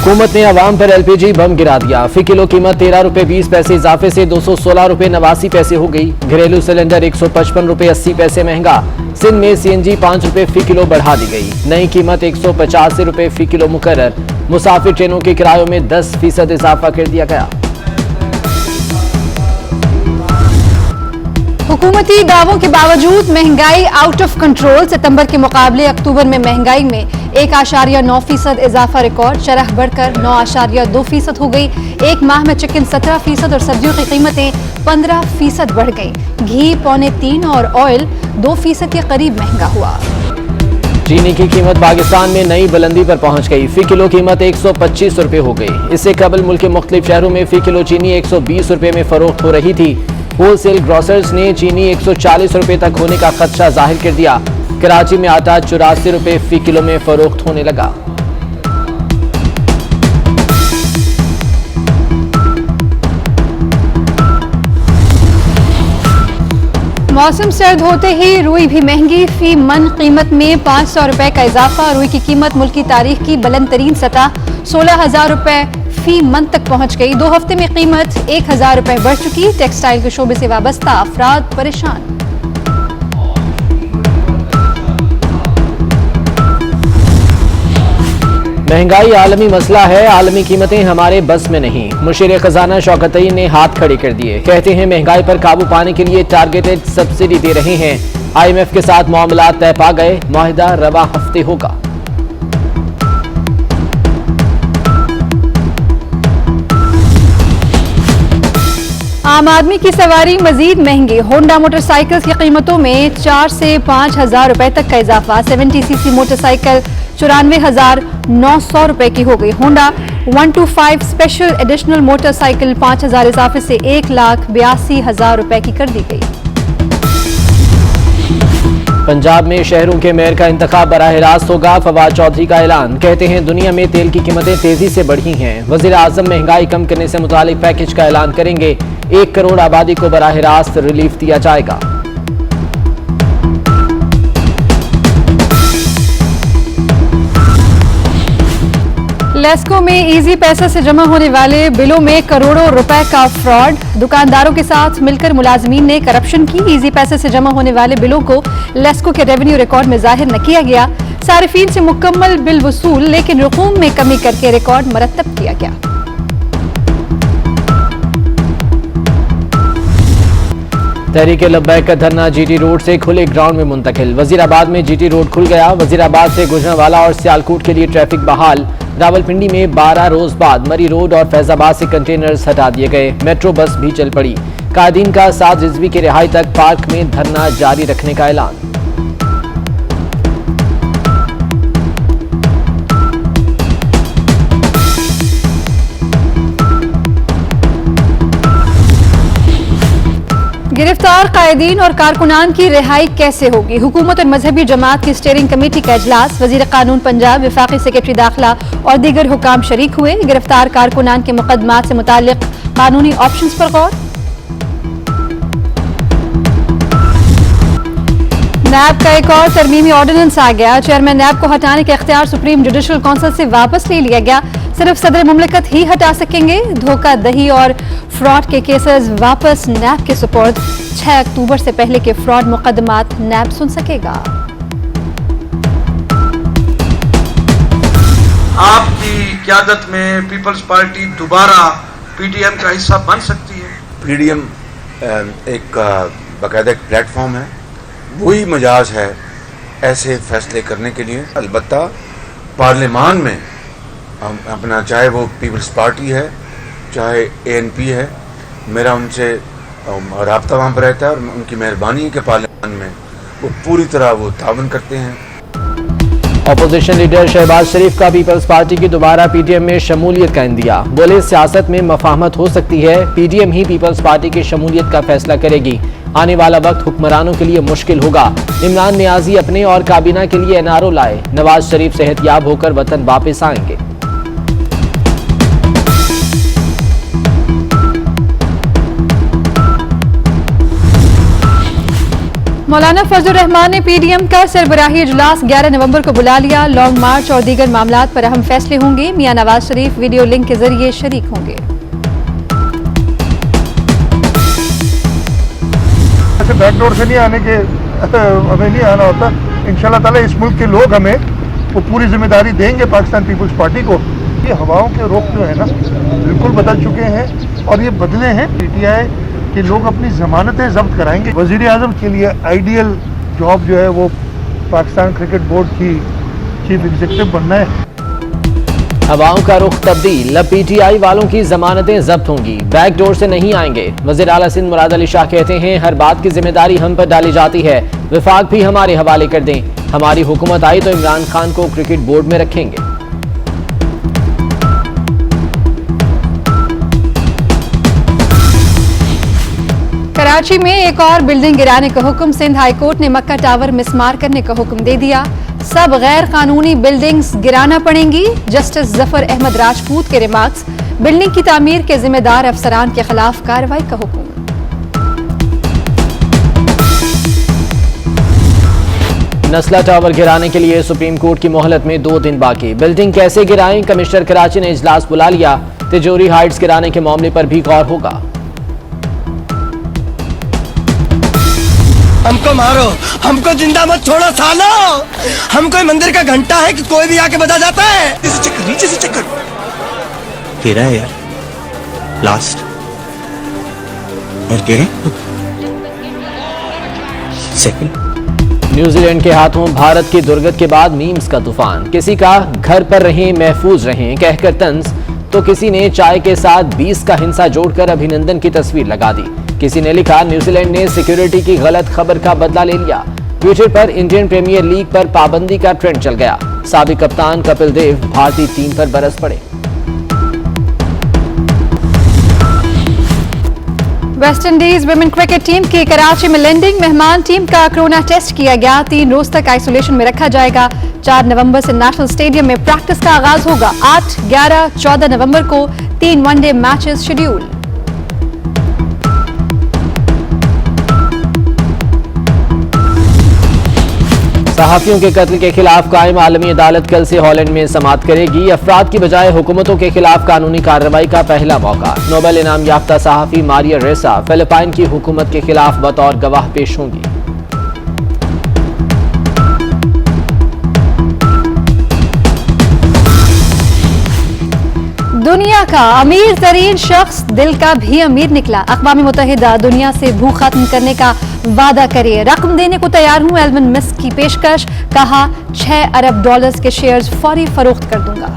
हुकूमत ने अवाम पर एलपीजी बम गिरा दिया। फी किलो कीमत 13 रुपए 20 पैसे इजाफे से 216 रुपए 89 पैसे हो गई। घरेलू सिलेंडर 155 रुपए 80 पैसे महंगा। सिंध में सीएनजी 5 रुपए फी किलो बढ़ा दी गई। नई कीमत 185 रुपए फी किलो मुकर्रर। मुसाफिर ट्रेनों के किरायों में 10% इजाफा कर दिया गया। हुकूमती दावों के बावजूद महंगाई आउट ऑफ कंट्रोल। सितंबर के मुकाबले अक्टूबर में महंगाई में 1.9% इजाफा रिकॉर्ड। शरह बढ़कर 9.2% हो गई। एक माह में चिकन 17% और सब्जियों की कीमतें 15% बढ़ गई। घी 2.25 और ऑयल 2% के करीब महंगा हुआ। चीनी की कीमत पाकिस्तान में नई बुलंदी पर पहुंच गई। फी किलो कीमत 125 रुपए हो गई। इससे कबल मुल्क के मुख्तलिफ शहरों में फी किलो चीनी 120 रुपए में फरोख्त हो रही थी। होलसेल ग्रोसर्स ने चीनी 140 रुपए तक होने का खदशा जाहिर कर दिया। कराची में आटा 84 रुपए फी किलो में फरोख्त होने लगा। मौसम सर्द होते ही रुई भी महंगी। फी मन कीमत में 500 रुपए का इजाफा। रुई की कीमत मुल्क की तारीख की बुलंद तरीन सतह 16,000 रुपए फी मन तक पहुंच गई। 2 हफ्ते में कीमत 1,000 रुपए बढ़ चुकी। टेक्सटाइल के शोबे से वाबस्ता अफराद परेशान। महंगाई आलमी मसला है, आलमी कीमतें हमारे बस में नहीं। मुशीर खजाना शौकत तरीन ने हाथ खड़े कर दिए। कहते हैं महंगाई पर काबू पाने के लिए टारगेटेड सब्सिडी दे रहे हैं। IMF के साथ मामला तय पा गए। मुआहिदा रवा हफ्ते होगा। आम आदमी की सवारी मजीद महंगी। होंडा मोटरसाइकिल की कीमतों में 4 से 5,000 रुपए तक का इजाफा। 70cc मोटरसाइकिल 94,900 रुपए की हो गई। होंडा 125 स्पेशल एडिशनल मोटरसाइकिल 5,000 इजाफे से 1,82,000 रुपए की कर दी गई। पंजाब में शहरों के मेयर का इंतखाब बराह रास्त होगा। फवाद चौधरी का ऐलान। कहते हैं दुनिया में तेल की कीमतें तेजी से बढ़ी हैं। वजीर आजम महंगाई कम करने से मुतालिक पैकेज का ऐलान करेंगे। 1 करोड़ आबादी को बराह रास्त रिलीफ दिया जाएगा। लेस्को में इजी पैसा से जमा होने वाले बिलों में करोड़ों रुपए का फ्रॉड। दुकानदारों के साथ मिलकर मुलाजमीन ने करप्शन की। इजी पैसे से जमा होने वाले बिलों को लेस्को के रेवेन्यू रिकॉर्ड में जाहिर न किया गया। सारिफीन से मुकम्मल बिल वसूल, लेकिन रकूम में कमी करके रिकॉर्ड मरतब किया गया। तहरीक लब्बैक का धरना जीटी रोड से खुले ग्राउंड में मुंतकिल। वजीराबाद में जीटी रोड खुल गया। वजीराबाद से गुजरांवाला और सियालकोट के लिए ट्रैफिक बहाल। रावलपिंडी में 12 रोज बाद मरी रोड और फैजाबाद से कंटेनर्स हटा दिए गए। मेट्रो बस भी चल पड़ी। कायदीन का 7 रिजवी की रिहाई तक पार्क में धरना जारी रखने का ऐलान। गिरफ्तार कायदीन और कारकुनान की रिहाई कैसे होगी? हुकूमत और मजहबी जमात की स्टीयरिंग कमेटी का इजलास। वजीर कानून पंजाब, वफाकी सेक्रेटरी दाखिला और दीगर हुकाम शरीक हुए। गिरफ्तार कारकुनान के मुकदमात से मुतालिक कानूनी ऑप्शंस पर गौर। नैब का एक और तरमीमी ऑर्डिनेंस आ गया। चेयरमैन नैब को हटाने के इख्तियार सुप्रीम जुडिशल काउंसिल से वापस ले लिया गया। सिर्फ सदर मुमलिकत ही हटा सकेंगे। धोखाधड़ी और फ्रॉड के केसेस वापस नैब के सुपुर्द। 6 अक्टूबर से पहले के फ्रॉड मुकदमात नैब सुन सकेगा। आपकी क़यादत में पीपल्स पार्टी दोबारा पीडीएम का हिस्सा बन सकती है? पीडीएम एक बाकायदा एक प्लेटफॉर्म है, वही मजाज है ऐसे फैसले करने के लिए। अलबत्ता पार्लियामान में अपना, चाहे वो पीपल्स पार्टी है चाहे एएनपी है, मेरा उनसे राब्ता वहाँ पर रहता है और उनकी मेहरबानी है कि पार्लियामान में वो पूरी तरह वो तावन करते हैं। अपोजिशन लीडर शहबाज शरीफ का पीपल्स पार्टी की दोबारा पीडीएम में शमूलियत का इंदिया। बोले सियासत में मफाहमत हो सकती है, पीडीएम ही पीपल्स पार्टी की शमूलियत का फैसला करेगी। आने वाला वक्त हुक्मरानों के लिए मुश्किल होगा। इमरान नियाजी अपने और काबीना के लिए एनआरओ लाए। नवाज शरीफ सेहतयाब होकर वतन वापस आएंगे। मौलाना फजलुर रहमान ने पीडीएम का सरबराही इजलास 11 नवंबर को बुला लिया। लॉन्ग मार्च और दीगर मामलात पर अहम फैसले होंगे। मियां नवाज शरीफ वीडियो लिंक के जरिए शरीक होंगे। ऐसे बैकडोर से नहीं आने के हमें नहीं आना होता। इंशाल्लाह ताला इस मुल्क के लोग हमें वो पूरी जिम्मेदारी देंगे पाकिस्तान पीपल्स पार्टी को। ये हवाओं के रुख जो है ना बिल्कुल बदल चुके हैं और ये बदले हैं। पीटीआई के लोग अपनी जमानतें जब्त कराएंगे। वजीर आजम के लिए आइडियल जॉब जो है वो पाकिस्तान क्रिकेट बोर्ड की चीफ एग्जीक्यूटिव बनना है। हवाओं का रुख तब्दील, अब पीटीआई वालों की जमानतें जब्त होंगी, बैकडोर से नहीं आएंगे। वज़ीर आला सिंध मुराद अली शाह कहते हैं हर बात की जिम्मेदारी हम पर डाली जाती है, विफाक भी हमारे हवाले कर दें। हमारी हुकूमत आई तो इमरान खान को क्रिकेट बोर्ड में रखेंगे। कराची में एक और बिल्डिंग गिराने का हुक्म। सिंध हाई कोर्ट ने मक्का टावर मिसमार करने का हुक्म दे दिया। सब गैर कानूनी बिल्डिंग्स गिराना पड़ेंगी। जस्टिस जफर अहमद राजपूत के रिमार्क्स। बिल्डिंग की तामीर के जिम्मेदार अफसरान के खिलाफ कार्रवाई का हुक्म। नस्ला टावर गिराने के लिए सुप्रीम कोर्ट की मोहलत में 2 दिन बाकी। बिल्डिंग कैसे गिराएं, कमिश्नर कराची ने इजलास बुला लिया। तिजोरी हाइट्स गिराने के मामले पर भी गौर होगा। हमको मारो, हमको जिंदा मत छोड़ो सालो। हम कोई मंदिर का घंटा है कि कोई भी आके बजा जाता है। नीचे से चक्कर तेरा है यार, लास्ट और क्या सेकंड। न्यूजीलैंड के हाथों भारत की दुर्गत के बाद मीम्स का तूफान। किसी का घर पर रहें महफूज रहें कहकर तंज, तो किसी ने चाय के साथ 20 का हिंसा जोड़कर अभिनंदन की तस्वीर लगा दी। किसी ने लिखा न्यूजीलैंड ने सिक्योरिटी की गलत खबर का बदला ले लिया। ट्विटर पर इंडियन प्रीमियर लीग पर पाबंदी का ट्रेंड चल गया। साबिक कप्तान कपिल देव भारतीय टीम पर बरस पड़े। West Indies women cricket team की कराची में लैंडिंग। मेहमान टीम का कोरोना टेस्ट किया गया। 3 रोज तक आइसोलेशन में रखा जाएगा। 4 नवंबर से नेशनल स्टेडियम में प्रैक्टिस का आगाज होगा। 8, 11, 14 नवंबर को 3 वनडे मैचेस शेड्यूल। सहाफियों के कत्ल के खिलाफ कायम आलमी अदालत कल से हॉलैंड में समाअत करेगी। अफराद की बजाय हुकूमतों के खिलाफ कानूनी कार्रवाई का पहला मौका। नोबेल इनाम याफ्ता सहाफी मारिया रेसा फिलिपाइन की हुकूमत के खिलाफ बतौर गवाह पेश होंगी। दुनिया का अमीर तरीन शख्स दिल का भी अमीर निकला। अक़वाम मुत्तहिदा दुनिया से भूख खत्म करने का वादा करे, रकम देने को तैयार हूं। एलन मस्क की पेशकश, कहा $6 अरब के शेयर्स फौरी फरोख्त कर दूंगा।